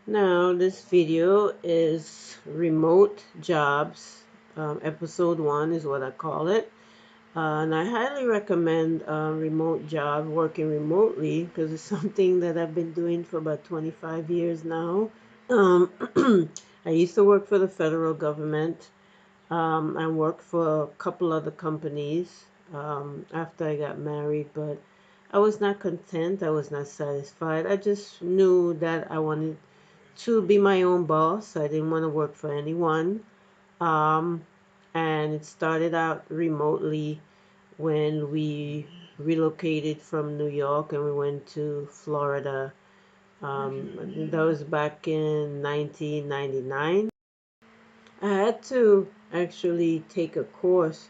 Now, this video is remote jobs. Episode 1 is what I call it. And I highly recommend remote job, working remotely, because it's something that I've been doing for about 25 years now. Um, I used to work for the federal government. I worked for a couple other companies after I got married, but I was not content. I was not satisfied. I just knew that I wanted to be my own boss. I didn't want to work for anyone. Um, and it started out remotely when we relocated from New York and we went to Florida. That was back in 1999. I had to actually take a course,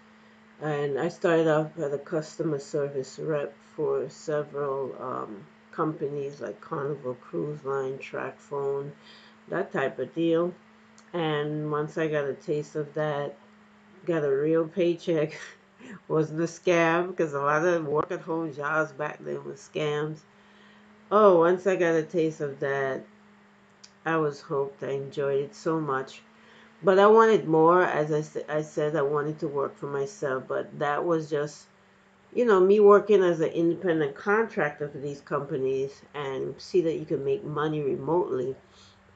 and I started off as a customer service rep for several companies like Carnival Cruise Line, Track Phone, that type of deal. And once I got a taste of that, got a real paycheck, wasn't a scam, because a lot of work at home jobs back then was scams. Oh, once I got a taste of that, I was hooked. I enjoyed it so much. But I wanted more. As I said, I wanted to work for myself, but that was just, me working as an independent contractor for these companies and see that you can make money remotely.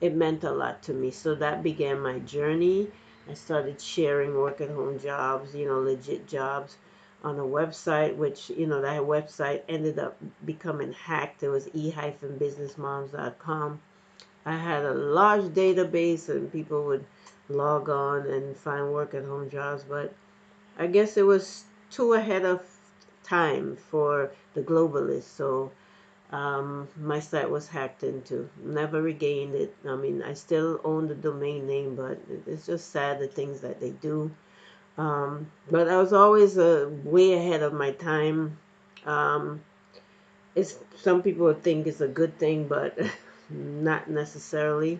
It meant a lot to me. So that began my journey. I started sharing work at home jobs, legit jobs on a website, which, that website ended up becoming hacked. It was e-businessmoms.com. I had a large database and people would log on and find work at home jobs, but I guess it was too ahead of time for the globalists. So my site was hacked into. Never regained it. I mean, I still own the domain name, but it's just sad the things that they do. But I was always way ahead of my time. Um, it's some people would think it's a good thing, but not necessarily.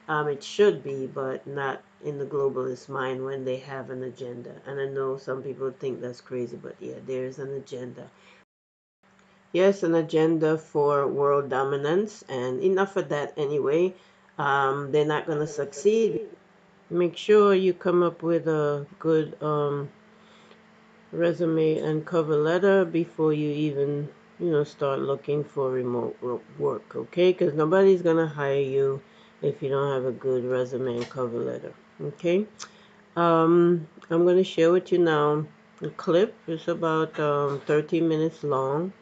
It should be, but not in the globalist mind when they have an agenda. And I know some people think that's crazy, but yeah, there's an agenda. Yes, an agenda for world dominance, and enough of that anyway. They're not going to succeed. Make sure you come up with a good resume and cover letter before you even, start looking for remote work, okay? Because nobody's going to hire you if you don't have a good resume and cover letter, okay? I'm going to share with you now a clip. It's about 13 minutes long.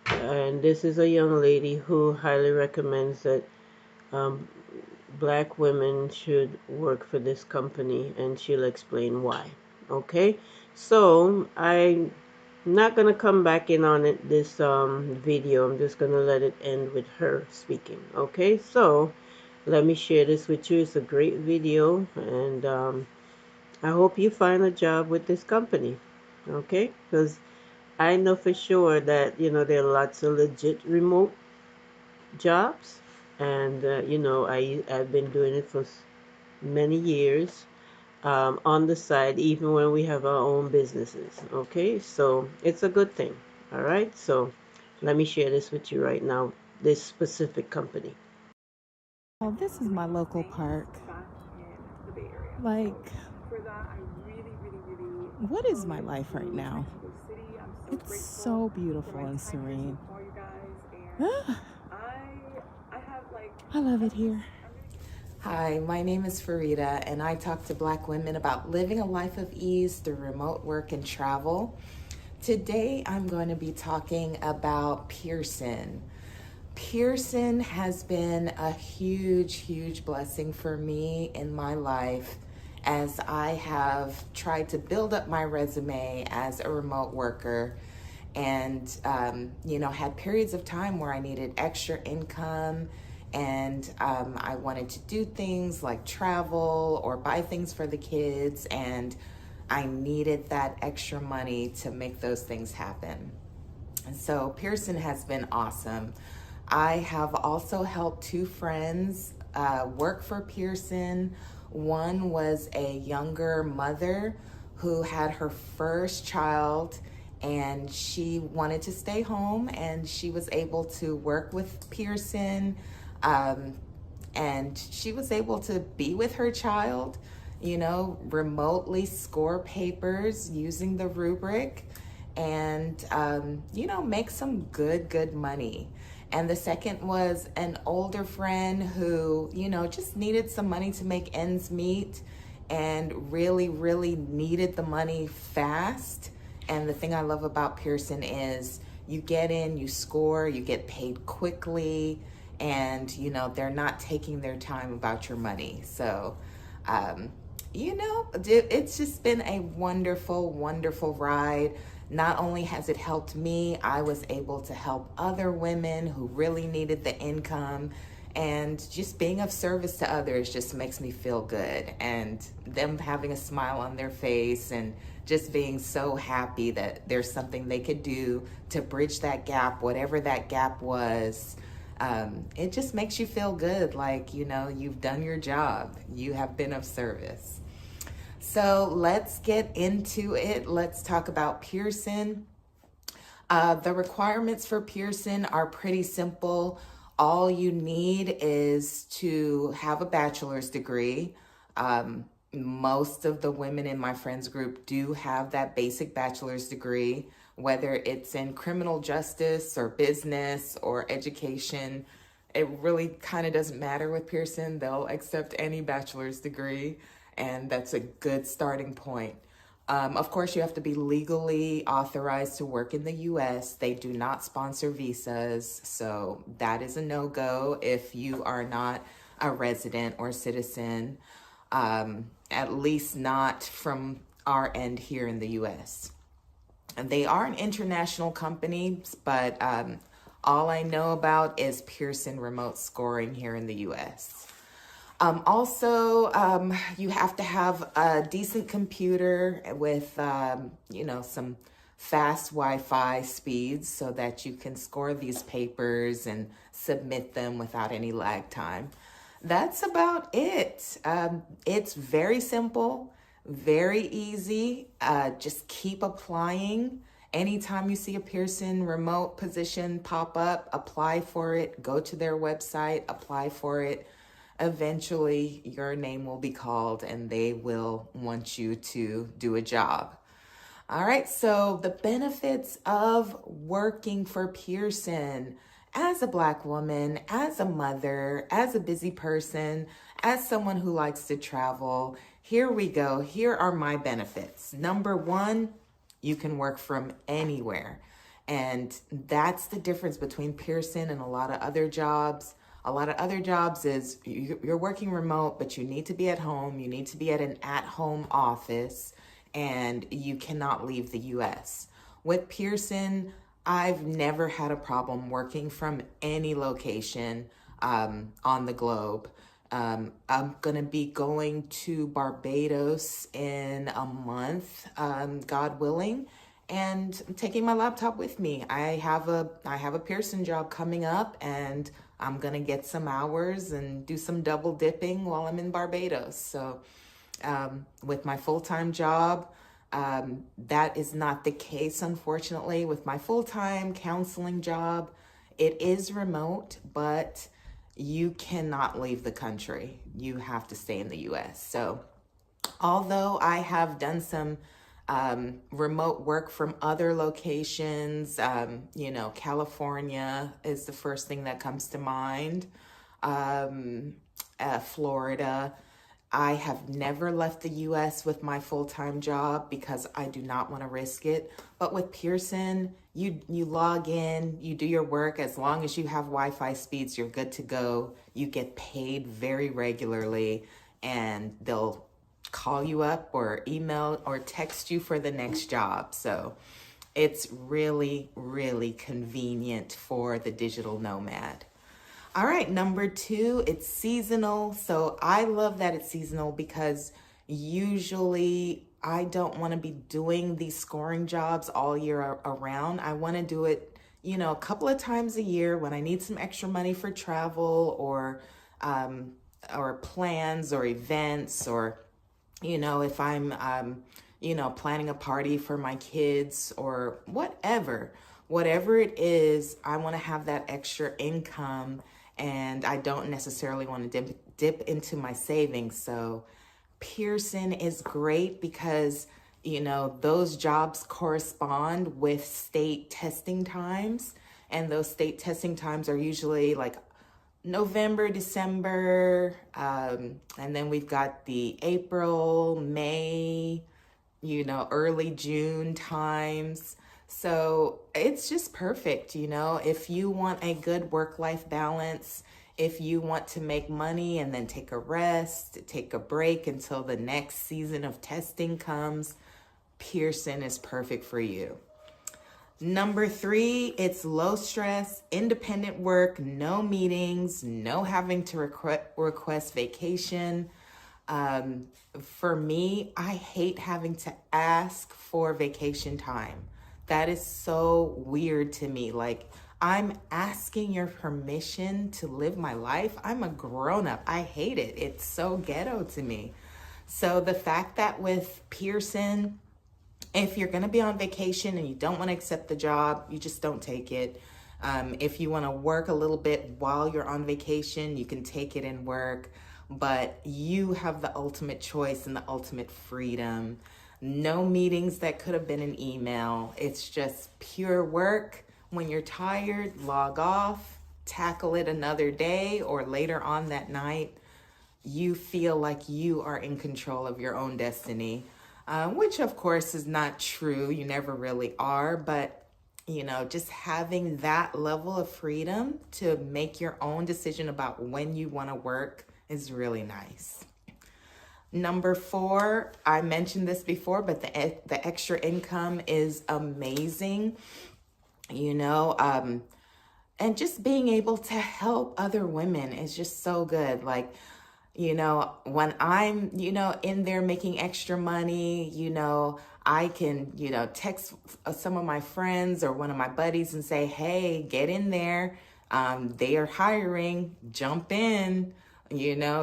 And this is a young lady who highly recommends that um, black women should work for this company, and she'll explain why. Okay, so I'm not gonna come back in on it this video. I'm just gonna let it end with her speaking. Okay, so let me share this with you. It's a great video, and I hope you find a job with this company. Okay, because I know for sure that there are lots of legit remote jobs, and I've been doing it for many years on the side, even when we have our own businesses. Okay, so it's a good thing. All right, so let me share this with you right now. This specific company. Oh, this is my local park. Like, what is my life right now? It's so beautiful and serene. I love it here. Hi, my name is Farida, and I talk to Black women about living a life of ease through remote work and travel. Today, I'm going to be talking about Pearson. Pearson has been a huge blessing for me in my life as I have tried to build up my resume as a remote worker and, had periods of time where I needed extra income and I wanted to do things like travel or buy things for the kids, and I needed that extra money to make those things happen. And so Pearson has been awesome. I have also helped two friends work for Pearson. One was a younger mother who had her first child and she wanted to stay home, and she was able to work with Pearson. Um, and she was able to be with her child, remotely score papers using the rubric, and make some good money. And the second was an older friend who, just needed some money to make ends meet and really needed the money fast. And the thing I love about Pearson is you get in, you score, you get paid quickly, and they're not taking their time about your money. So it's just been a wonderful ride. Not only has it helped me, I was able to help other women who really needed the income, and just being of service to others just makes me feel good, and them having a smile on their face and just being so happy that there's something they could do to bridge that gap, whatever that gap was. It just makes you feel good, like, you've done your job. You have been of service. So let's get into it. Let's talk about Pearson. The requirements for Pearson are pretty simple. All you need is to have a bachelor's degree. Most of the women in my friends group do have that basic bachelor's degree, whether it's in criminal justice or business or education. It really kind of doesn't matter with Pearson. They'll accept any bachelor's degree, and that's a good starting point. Of course, you have to be legally authorized to work in the U.S. They do not sponsor visas, so that is a no-go if you are not a resident or citizen, at least not from our end here in the U.S. And they are an international company, but all I know about is Pearson remote scoring here in the U.S. Also, you have to have a decent computer with, some fast Wi-Fi speeds so that you can score these papers and submit them without any lag time. That's about it. It's very simple, very easy. Just keep applying. Anytime you see a Pearson remote position pop up, apply for it. Go to their website, apply for it. Eventually, your name will be called and they will want you to do a job. All right, so the benefits of working for Pearson as a Black woman, as a mother, as a busy person, as someone who likes to travel. Here we go. Here are my benefits. Number one, you can work from anywhere. And that's the difference between Pearson and a lot of other jobs. A lot of other jobs is you're working remote, but you need to be at home. You need to be at an at-home office, and you cannot leave the U.S. With Pearson, I've never had a problem working from any location on the globe. I'm going to be going to Barbados in a month, God willing, and I'm taking my laptop with me. I have a Pearson job coming up, and I'm going to get some hours and do some double dipping while I'm in Barbados. So with my full-time job, that is not the case, unfortunately. With my full-time counseling job, it is remote, but you cannot leave the country. You have to stay in the U.S. So although I have done some remote work from other locations, California is the first thing that comes to mind, Florida. I have never left the U.S. with my full-time job because I do not want to risk it. But with Pearson, you log in, you do your work. As long as you have Wi-Fi speeds, you're good to go. You get paid very regularly, and they'll call you up or email or text you for the next job. So it's really convenient for the digital nomad. All right, number two, it's seasonal. So I love that it's seasonal because usually I don't want to be doing these scoring jobs all year around. I want to do it, a couple of times a year when I need some extra money for travel or plans or events, or, if I'm, planning a party for my kids or whatever it is, I want to have that extra income. and I don't necessarily want to dip into my savings. So Pearson is great because, those jobs correspond with state testing times. And those state testing times are usually like November, December, and then we've got the April, May, early June times. So it's just perfect, if you want a good work-life balance, if you want to make money and then take a rest, take a break until the next season of testing comes, Pearson is perfect for you. Number 3, it's low stress, independent work, no meetings, no having to request vacation. For me, I hate having to ask for vacation time. That is so weird to me. Like, I'm asking your permission to live my life. I'm a grown-up. I hate it. It's so ghetto to me. So the fact that with Pearson, if you're going to be on vacation and you don't want to accept the job, you just don't take it. If you want to work a little bit while you're on vacation, you can take it and work. But you have the ultimate choice and the ultimate freedom. No meetings that could have been an email. It's just pure work. When you're tired, log off, tackle it another day or later on that night. You feel like you are in control of your own destiny. Which of course is not true. You never really are, but just having that level of freedom to make your own decision about when you want to work is really nice. Number 4, I mentioned this before, but the extra income is amazing. And just being able to help other women is just so good. Like, when I'm, in there making extra money, I can, text some of my friends or one of my buddies and say, hey, get in there. They are hiring, jump in,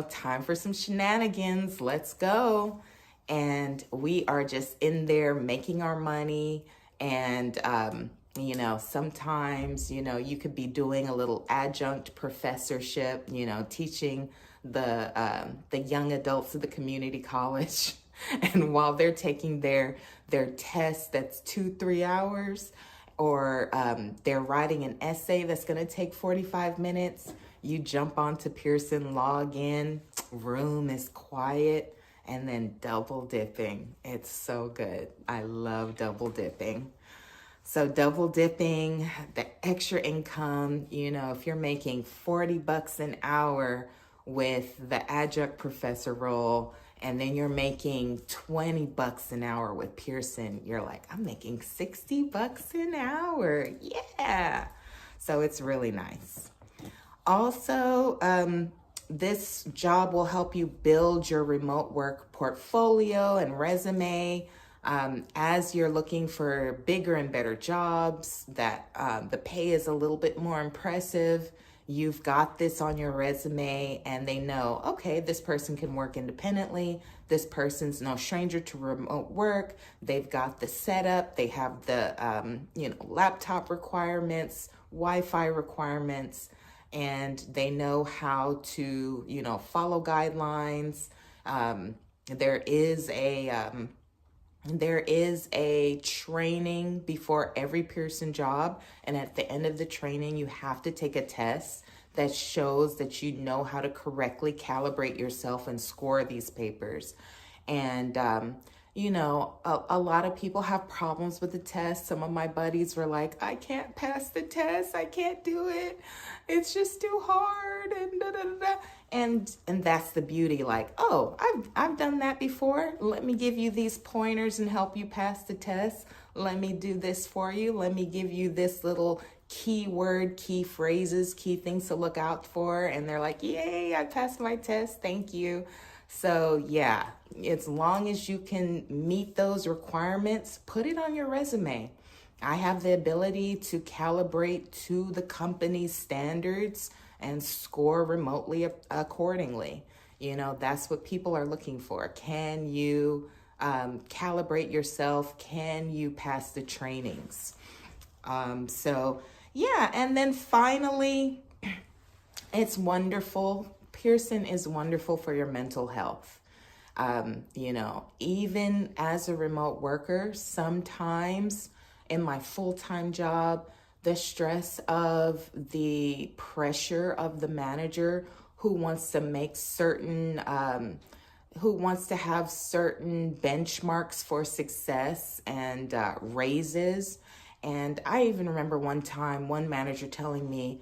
time for some shenanigans. Let's go. And we are just in there making our money. And, sometimes, you could be doing a little adjunct professorship, teaching the young adults of the community college. And while they're taking their test that's 2-3 hours, or they're writing an essay that's going to take 45 minutes, you jump onto Pearson, log in, room is quiet, and then double dipping. It's so good. I love double dipping. So double dipping, the extra income, if you're making $40 an hour with the adjunct professor role, and then you're making $20 an hour with Pearson, you're like, I'm making $60 an hour. Yeah. So it's really nice. Also, this job will help you build your remote work portfolio and resume. As you're looking for bigger and better jobs that the pay is a little bit more impressive, you've got this on your resume and they know, okay, this person can work independently. This person's no stranger to remote work. They've got the setup. They have the, laptop requirements, Wi-Fi requirements, and they know how to, follow guidelines. There is a training before every Pearson job, and at the end of the training, you have to take a test that shows that you know how to correctly calibrate yourself and score these papers. And, a lot of people have problems with the test. Some of my buddies were like, I can't pass the test. I can't do it. It's just too hard. And da, da, da, da. And that's the beauty. Like, oh, I've done that before. Let me give you these pointers and help you pass the test. Let me do this for you. Let me give you this little keyword, key phrases, key things to look out for. And they're like, yay, I passed my test. Thank you. So yeah, as long as you can meet those requirements, put it on your resume. I have the ability to calibrate to the company's standards and score remotely accordingly. That's what people are looking for. Can you calibrate yourself? Can you pass the trainings? So yeah, and then finally, It's wonderful. Pearson is wonderful for your mental health. Even as a remote worker, sometimes in my full-time job, the stress of the pressure of the manager who wants to make certain, who wants to have certain benchmarks for success and raises. And I even remember one time, one manager telling me,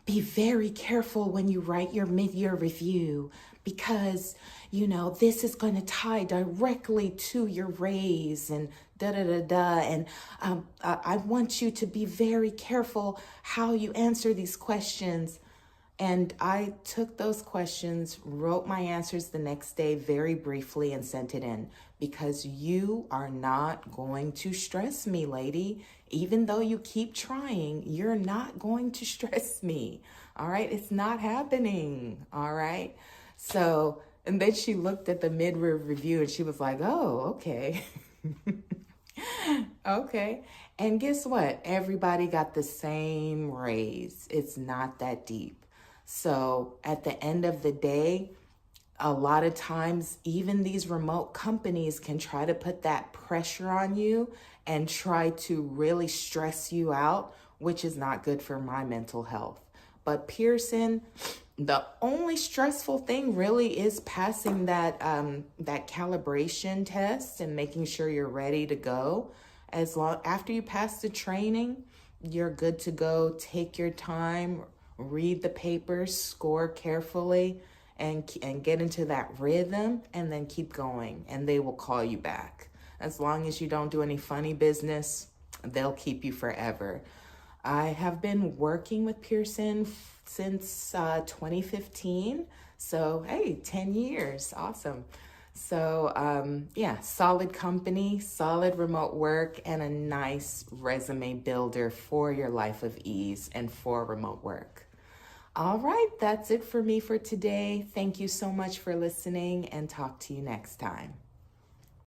be very careful when you write your mid-year review because, this is going to tie directly to your raise and da-da-da-da. And I want you to be very careful how you answer these questions. And I took those questions, wrote my answers the next day very briefly and sent it in because you are not going to stress me, lady. Even though you keep trying, you're not going to stress me. All right. It's not happening. All right. So, and then she looked at the mid-year review and she was like, oh, okay. Okay. And guess what? Everybody got the same raise. It's not that deep. So at the end of the day, a lot of times, even these remote companies can try to put that pressure on you and try to really stress you out, which is not good for my mental health. But Pearson, the only stressful thing really is passing that calibration test and making sure you're ready to go. After you pass the training, you're good to go. Take your time, read the papers, score carefully, and get into that rhythm, and then keep going, and they will call you back. As long as you don't do any funny business, they'll keep you forever. I have been working with Pearson since 2015. So, hey, 10 years. Awesome. So, solid company, solid remote work, and a nice resume builder for your life of ease and for remote work. All right, that's it for me for today. Thank you so much for listening, and talk to you next time.